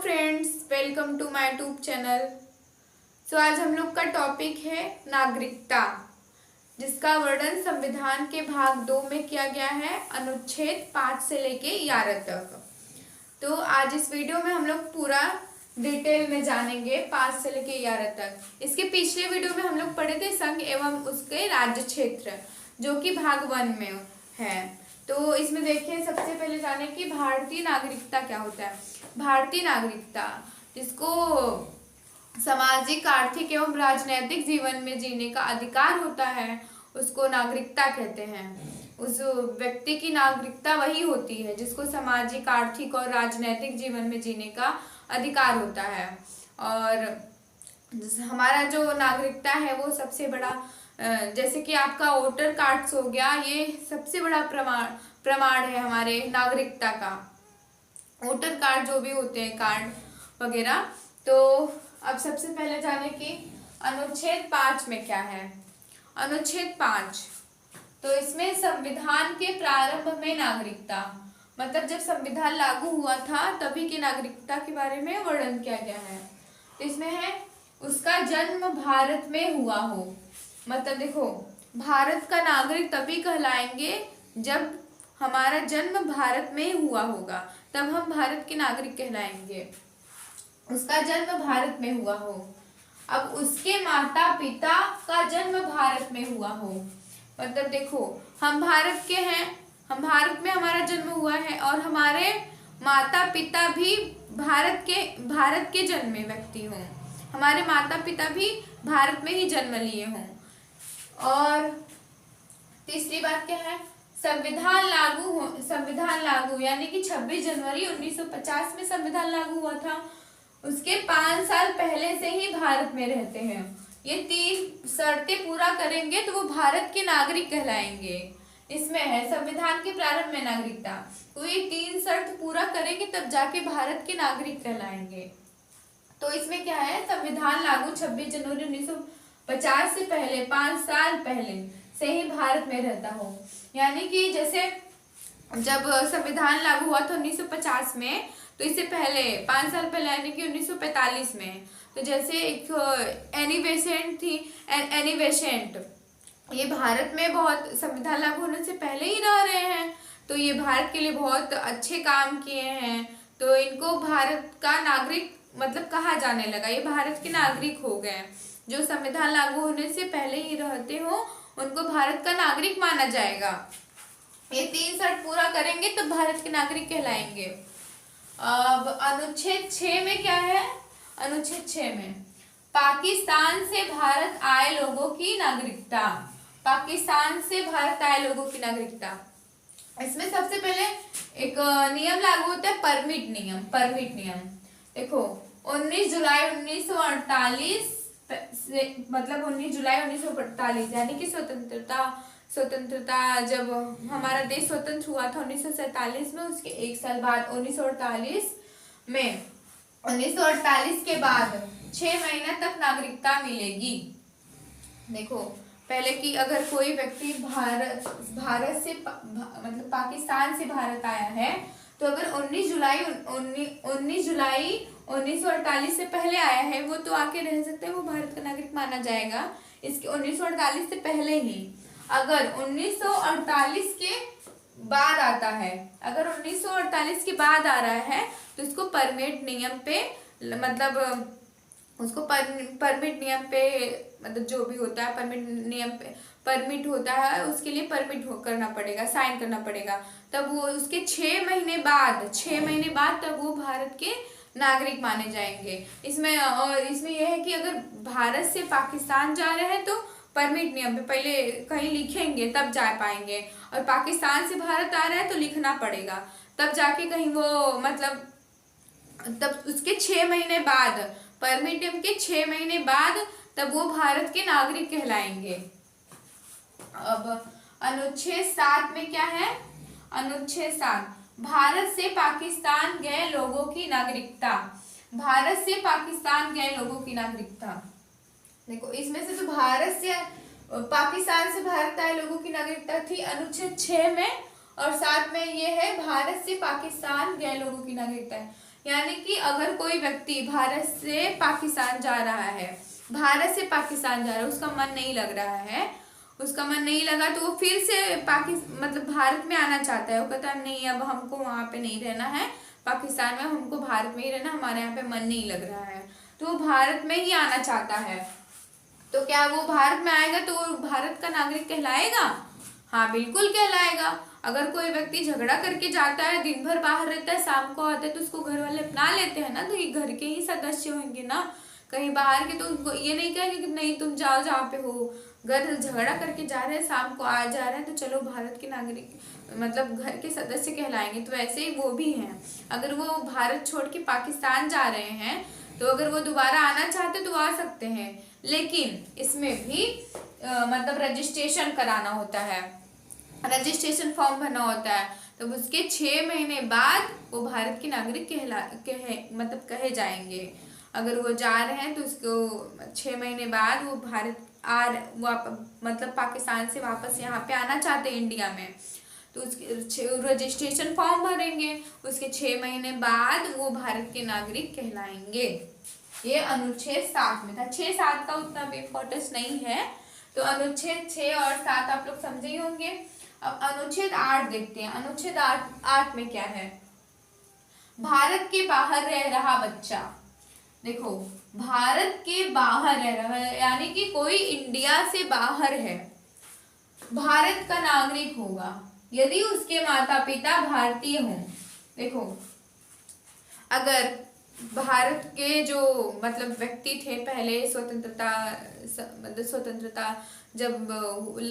Friends, welcome to my YouTube channel. आज हम लोग का टॉपिक है नागरिकता, जिसका वर्णन संविधान के भाग 2 में किया गया है, अनुच्छेद 5 से लेके 11 तक। तो आज इस वीडियो में हम लोग पूरा डिटेल में जानेंगे 5 से लेके 11 तक। इसके पिछले वीडियो में हम लोग पढ़े थे संघ एवं उसके राज्य क्षेत्र, जो कि भाग 1 में है। तो इसमें देखिए, सबसे पहले जाने कि भारतीय नागरिकता क्या होता है। भारतीय नागरिकता, जिसको सामाजिक, आर्थिक एवं राजनैतिक जीवन में जीने का अधिकार होता है, उसको नागरिकता कहते हैं। उस व्यक्ति की नागरिकता वही होती है जिसको सामाजिक, आर्थिक और राजनैतिक जीवन में जीने का अधिकार होता है। और हमारा जो नागरिकता है वो सबसे बड़ा, जैसे कि आपका वोटर कार्ड्स हो गया, ये सबसे बड़ा प्रमाण है हमारे नागरिकता का। वोटर कार्ड जो भी होते हैं, कार्ड वगैरह। तो अब सबसे पहले जाने कि अनुच्छेद 5 में क्या है। अनुच्छेद 5, तो इसमें संविधान के प्रारंभ में नागरिकता, मतलब जब संविधान लागू हुआ था तभी की नागरिकता के बारे में वर्णन किया गया है। तो इसमें है उसका जन्म भारत में हुआ हो। मतलब देखो, भारत का नागरिक तभी कहलाएंगे जब हमारा जन्म भारत में हुआ होगा, तब हम भारत के नागरिक कहलाएंगे। उसका जन्म भारत में हुआ हो। अब उसके माता पिता का जन्म भारत में हुआ हो। मतलब देखो, हम भारत के हैं, हम भारत में हमारा जन्म हुआ है, और हमारे माता पिता भी भारत के जन्मे व्यक्ति हों। हमारे माता पिता भी भारत में ही जन्म लिए हों। और तीसरी बात क्या है, संविधान लागू यानी कि 26 जनवरी 1950 में संविधान लागू हुआ था। उसके 5 साल पहले से ही भारत में रहते हैं। ये 3 शर्तें पूरा करेंगे तो वो भारत के नागरिक कहलाएंगे। इसमें है संविधान के प्रारंभ में नागरिकता, तो ये 3 शर्त पूरा करेंगे तब जाके भारत के नागरिक कहलाएंगे। तो इसमें क्या है, संविधान लागू 26 जनवरी 1950 से पहले 5 साल पहले से ही भारत में रहता हो। यानी कि जैसे जब संविधान लागू हुआ था 1950 में, तो इससे पहले 5 साल पहले यानी कि 1945 में, तो जैसे एक एनी बेसेंट ये भारत में बहुत, संविधान लागू होने से पहले ही रह रहे हैं, तो ये भारत के लिए बहुत अच्छे काम किए हैं, तो इनको भारत का नागरिक मतलब कहा जाने लगा। ये भारत के नागरिक हो गए। जो संविधान लागू होने से पहले ही रहते हो उनको भारत का नागरिक माना जाएगा। ये 3 शर्त पूरा करेंगे तो भारत के नागरिक कहलाएंगे। अब अनुच्छेद 6 में क्या है। अनुच्छेद 6 में पाकिस्तान से भारत आए लोगों की नागरिकता। पाकिस्तान से भारत आए लोगों की नागरिकता, इसमें सबसे पहले एक नियम लागू होता है, परमिट नियम। देखो, 19 जुलाई 1948 मतलब 19 जुलाई 1948 यानी कि स्वतंत्रता जब हमारा देश स्वतंत्र हुआ था 1947 में, उसके 1 साल बाद 1948 में, 1948 के बाद 6 महीने तक नागरिकता मिलेगी। देखो, पहले कि अगर कोई व्यक्ति भारत से मतलब पाकिस्तान से भारत आया है, तो अगर 19 जुलाई 1948 से पहले आया है, वो तो आके रह सकते हैं, वो भारत का नागरिक माना जाएगा। इसके 1948 से पहले ही। अगर 1948 के बाद आता है, अगर 1948 के बाद आ रहा है, तो उसको परमिट नियम पे, मतलब उसको परमिट नियम पे, मतलब जो भी होता है परमिट नियम पे, परमिट होता है, उसके लिए परमिट करना पड़ेगा, साइन करना पड़ेगा। तब वो उसके 6 महीने बाद तब वो भारत के नागरिक माने जाएंगे। इसमें यह है कि अगर भारत से पाकिस्तान जा रहे हैं तो परमिट नियम पे पहले कहीं लिखेंगे तब जा पाएंगे, और पाकिस्तान से भारत आ रहा है तो लिखना पड़ेगा, तब जाके कहीं वो, मतलब तब उसके 6 महीने बाद, परमिट नियम के 6 महीने बाद तब वो भारत के नागरिक कहलाएंगे। अब अनुच्छेद 7 में क्या है। अनुच्छेद 7, भारत से पाकिस्तान गए लोगों की नागरिकता। भारत से पाकिस्तान गए लोगों की नागरिकता, देखो इसमें से तो भारत से पाकिस्तान से भारत आए लोगों की नागरिकता थी अनुच्छेद 6 में, और 7 में ये है भारत से पाकिस्तान गए लोगों की नागरिकता है। यानी कि अगर कोई व्यक्ति भारत से पाकिस्तान जा रहा है, भारत से पाकिस्तान जा रहा है, उसका मन नहीं लग रहा है, उसका मन नहीं लगा तो वो फिर से मतलब भारत में आना चाहता है। वो कहता है नहीं अब हमको वहाँ पे नहीं रहना है, पाकिस्तान में हमको भारत में ही रहना, हमारे यहाँ पे मन नहीं लग रहा है, तो वो भारत में ही आना चाहता है। तो क्या वो भारत में आएगा तो वो भारत का नागरिक कहलाएगा? हाँ बिल्कुल कहलाएगा। अगर कोई व्यक्ति झगड़ा करके जाता है, दिन भर बाहर रहता है, शाम को आता है तो उसको घर वाले अपना लेते हैं ना, तो ये घर के ही सदस्य होंगे ना, कहीं बाहर के तो उनको ये नहीं कहेंगे कि नहीं तुम जाओ जहाँ पे हो। घर झगड़ा करके जा रहे हैं, शाम को आ जा रहे हैं, तो चलो भारत के नागरिक मतलब घर के सदस्य कहलाएंगे। तो ऐसे ही वो भी हैं, अगर वो भारत छोड़ के पाकिस्तान जा रहे हैं तो अगर वो दोबारा आना चाहते तो आ सकते हैं, लेकिन इसमें भी मतलब रजिस्ट्रेशन कराना होता है, रजिस्ट्रेशन फॉर्म भरना होता है। तो उसके 6 महीने बाद वो भारत के नागरिक मतलब कहे जाएंगे। अगर वो जा रहे हैं तो उसको 6 महीने बाद वो भारत मतलब पाकिस्तान से वापस यहाँ पे आना चाहते हैं इंडिया में, तो उसके रजिस्ट्रेशन फॉर्म भरेंगे, उसके 6 महीने बाद वो भारत के नागरिक कहलाएंगे। ये अनुच्छेद 7 में था। 6-7 का उतना भी इम्पोर्टेंस नहीं है, तो अनुच्छेद 6 और 7 आप लोग समझे ही होंगे। अब अनुच्छेद 8 देखते हैं। अनुच्छेद 8 में क्या है? भारत के बाहर रह रहा बच्चा। देखो, भारत के बाहर रह रहा है यानी कि कोई इंडिया से बाहर है, भारत का नागरिक होगा यदि उसके माता पिता भारतीय हों। देखो, अगर भारत के जो मतलब व्यक्ति थे पहले स्वतंत्रता जब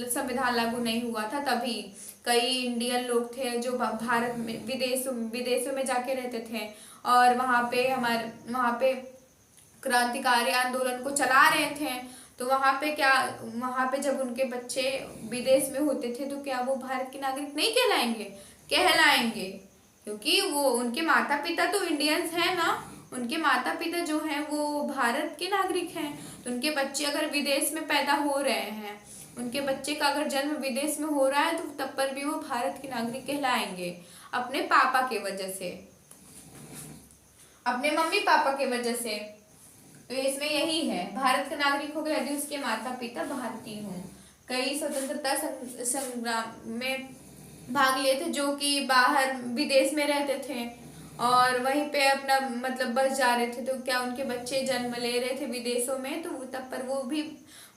संविधान लागू नहीं हुआ था, तभी कई इंडियन लोग थे जो भारत में विदेशों में जाके रहते थे और वहाँ पे क्रांतिकारी आंदोलन को चला रहे थे। तो वहाँ पे जब उनके बच्चे विदेश में होते थे तो क्या वो भारत के नागरिक नहीं कहलाएंगे? कहलाएंगे, क्योंकि वो उनके माता पिता तो इंडियंस हैं ना, उनके माता पिता जो हैं वो भारत के नागरिक हैं। तो उनके बच्चे अगर विदेश में पैदा हो रहे हैं, उनके बच्चे का अगर जन्म विदेश में हो रहा है तो तब पर भी वो भारत के नागरिक कहलाएंगे, अपने पापा के वजह से, अपने मम्मी पापा के वजह से। तो इसमें यही है, भारत का नागरिक हो गया यदि उसके माता पिता भारतीय हों। कई स्वतंत्रता संग्राम में भाग लिए थे जो कि बाहर विदेश में रहते थे और वहीं पे अपना मतलब बस जा रहे थे, तो क्या उनके बच्चे जन्म ले रहे थे विदेशों में, तो तब पर वो भी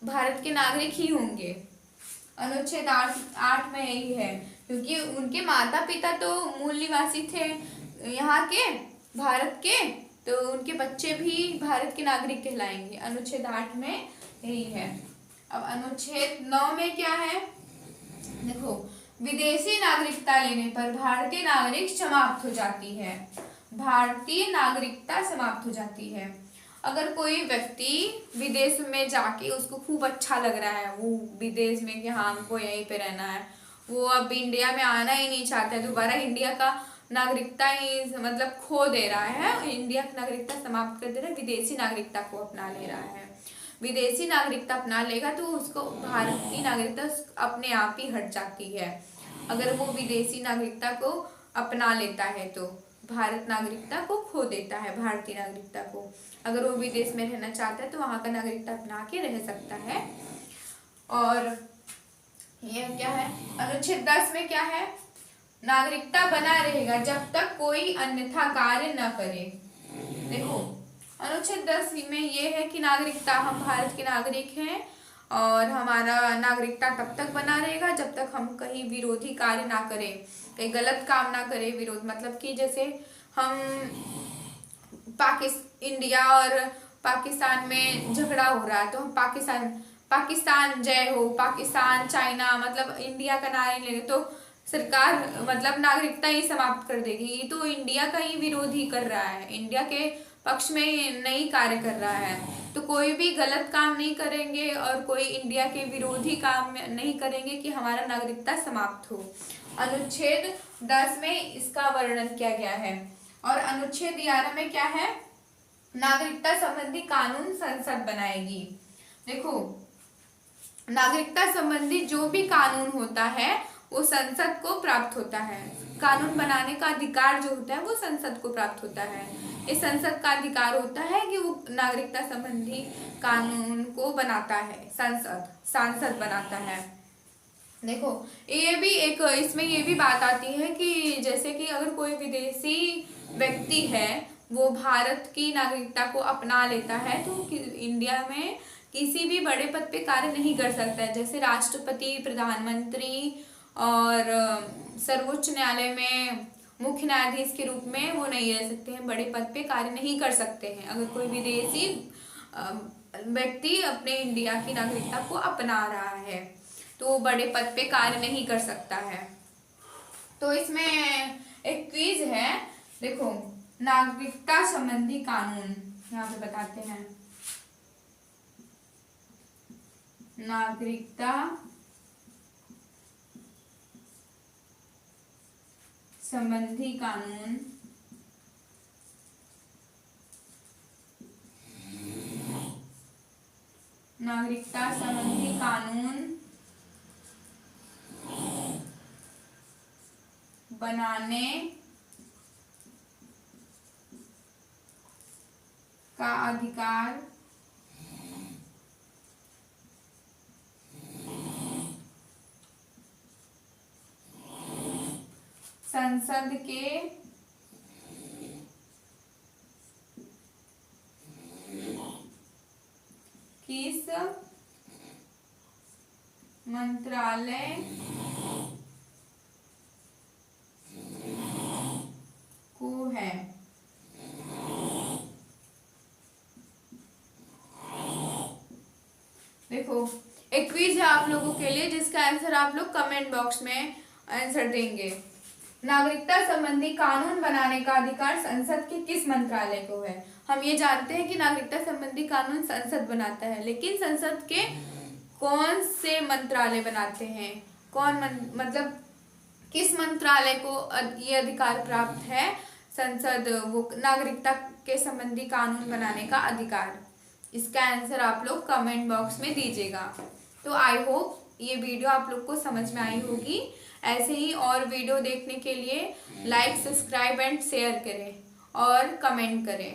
भारत के नागरिक ही होंगे। अनुच्छेद 8 में यही है, क्योंकि उनके माता पिता तो मूल निवासी थे यहाँ के, भारत के, तो उनके बच्चे भी भारत के नागरिक कहलाएंगे। अनुच्छेद 8 में यही है। अब अनुच्छेद 9 में क्या है? देखो, विदेशी नागरिकता लेने पर भारतीय नागरिक समाप्त हो जाती है। भारतीय नागरिकता समाप्त हो जाती है। अगर कोई व्यक्ति विदेश में जाके उसको खूब अच्छा लग रहा है, वो विदेश में कि हाँ हमको यहीं पे रहना है, वो अब इंडिया में आना ही नहीं चाहता है, दोबारा इंडिया का नागरिकता ही मतलब खो दे रहा है, इंडिया की नागरिकता समाप्त कर दे रहा है, विदेशी नागरिकता को अपना ले रहा है। विदेशी नागरिकता अपना लेगा तो उसको भारत की नागरिकता अपने आप ही हट जाती है। अगर वो विदेशी नागरिकता को अपना लेता है तो भारत नागरिकता को खो देता है, भारतीय नागरिकता को। अगर वो विदेश में रहना चाहता है तो वहाँ का नागरिकता अपना के रह सकता है। और ये क्या है? अनुच्छेद 10 में क्या है? नागरिकता बना रहेगा जब तक कोई अन्यथा कार्य न करे। देखो, अनुच्छेद 10 में ये है कि नागरिकता, हम भारत के नागरिक हैं और हमारा नागरिकता तब तक बना रहेगा जब तक हम कहीं विरोधी कार्य ना करें, कहीं गलत काम ना करें। विरोध मतलब कि जैसे हम इंडिया और पाकिस्तान में झगड़ा हो रहा है तो हम पाकिस्तान जय हो, पाकिस्तान चाइना मतलब इंडिया का नारा लेंगे तो सरकार मतलब नागरिकता ही समाप्त कर देगी। ये तो इंडिया का ही विरोधी कर रहा है, इंडिया के पक्ष में नहीं कार्य कर रहा है। तो कोई भी गलत काम नहीं करेंगे और कोई इंडिया के विरोधी काम नहीं करेंगे कि हमारा नागरिकता समाप्त हो। अनुच्छेद 10 में इसका वर्णन किया गया है। और अनुच्छेद 11 में क्या है? नागरिकता संबंधी कानून संसद बनाएगी। देखो, नागरिकता संबंधी जो भी कानून होता है वो संसद को प्राप्त होता है। कानून बनाने का अधिकार जो होता है वो संसद को प्राप्त होता है। इस संसद का अधिकार होता है कि वो नागरिकता संबंधी कानून को बनाता है, सांसद बनाता है। देखो ये भी एक इसमें ये भी बात आती है कि जैसे कि अगर कोई विदेशी व्यक्ति है वो भारत की नागरिकता को अपना लेता है तो इंडिया में किसी भी बड़े पद पे कार्य नहीं कर सकता है। जैसे राष्ट्रपति, प्रधानमंत्री और सर्वोच्च न्यायालय में मुख्य न्यायाधीश के रूप में वो नहीं रह सकते हैं, बड़े पद पे कार्य नहीं कर सकते हैं अगर कोई विदेशी व्यक्ति अपने इंडिया की नागरिकता को अपना रहा है तो वो बड़े पद पे कार्य नहीं कर सकता है। तो इसमें एक क्विज है, देखो नागरिकता संबंधी कानून यहाँ पे बताते हैं। नागरिकता संबंधी कानून नागरिकता संबंधी कानून बनाने का अधिकार संसद के किस मंत्रालय को है। देखो एक क्विज है आप लोगों के लिए जिसका आंसर आप लोग कमेंट बॉक्स में आंसर देंगे। नागरिकता संबंधी कानून बनाने का अधिकार संसद के किस मंत्रालय को है। हम ये जानते हैं कि नागरिकता संबंधी कानून संसद बनाता है, लेकिन संसद के कौन से मंत्रालय बनाते हैं, मतलब किस मंत्रालय को ये अधिकार प्राप्त है, संसद वो नागरिकता के संबंधी कानून बनाने का अधिकार। इसका आंसर आप लोग कमेंट बॉक्स में दीजिएगा। तो आई होप ये वीडियो आप लोग को समझ में आई होगी। ऐसे ही और वीडियो देखने के लिए लाइक, सब्सक्राइब एंड शेयर करें और कमेंट करें।